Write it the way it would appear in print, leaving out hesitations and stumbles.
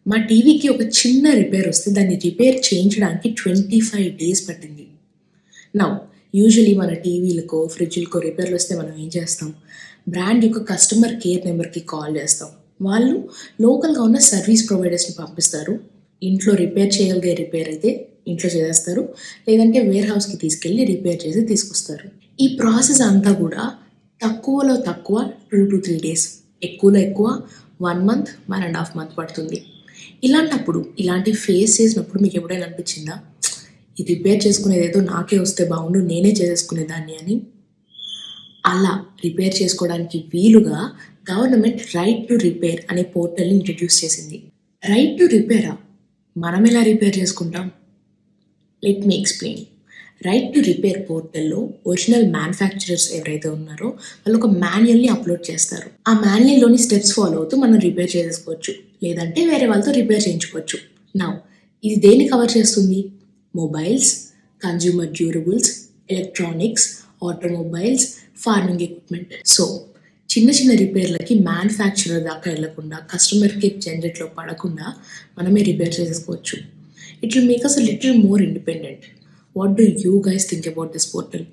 మా టీవీకి ఒక చిన్న రిపేర్ వస్తే దాన్ని రిపేర్ చేయించడానికి 25 డేస్ పట్టింది. నౌ యూజువలీ మన టీవీలకో, ఫ్రిడ్జ్‌లకో రిపేర్లు వస్తే మనం ఏం చేస్తాం? బ్రాండ్ యొక్క కస్టమర్ కేర్ నెంబర్‌కి కాల్ చేస్తాం. వాళ్ళు లోకల్‌గా ఉన్న సర్వీస్ ప్రొవైడర్స్‌ని పంపిస్తారు. ఇంట్లో రిపేర్ చేయగలిగే రిపేర్ అయితే ఇంట్లో చేసేస్తారు. లేదంటే వేర్ హౌస్‌కి తీసుకెళ్ళి రిపేర్ చేసి తీసుకొస్తారు. ఈ ప్రాసెస్ అంతా కూడా తక్కువలో తక్కువ 2-3 డేస్, ఎక్కువలో ఎక్కువ 1 మంత్, 1.5 మంత్ పడుతుంది. ఇలాంటప్పుడు ఇలాంటివి ఫేస్ చేసినప్పుడు మీకు ఎప్పుడైనా అనిపించిందా? ఈ రిపేర్ చేసుకునేదేదో నాకే వస్తే బాగుండు, నేనే చేసేసుకునేదాన్ని అని. అలా రిపేర్ చేసుకోవడానికి వీలుగా గవర్నమెంట్ రైట్ టు రిపేర్ అనే పోర్టల్ని ఇంట్రడ్యూస్ చేసింది. రైట్ టు రిపేరా? మనం ఎలా రిపేర్ చేసుకుంటాం? Let me explain. Right to repair పోర్టల్లో ఒరిజినల్ మ్యానుఫ్యాక్చరర్స్ ఎవరైతే ఉన్నారో వాళ్ళు ఒక మాన్యువల్ని అప్లోడ్ చేస్తారు. ఆ మాన్యువల్లోని స్టెప్స్ ఫాలో అవుతూ మనం రిపేర్ చేసుకోవచ్చు, లేదంటే వేరే వాళ్ళతో రిపేర్ చేయించుకోవచ్చు. నౌ ఇది దేన్ని కవర్ చేస్తుంది? Mobiles, consumer durables, electronics, automobiles, farming equipment. So చిన్న చిన్న రిపేర్లకి మ్యానుఫ్యాక్చరర్ దాకా వెళ్లకుండా, కస్టమర్కి జనరేట్లో పడకుండా మనమే రిపేర్ చేసుకోవచ్చు. It will make us a little more independent. What do you guys think about this portal?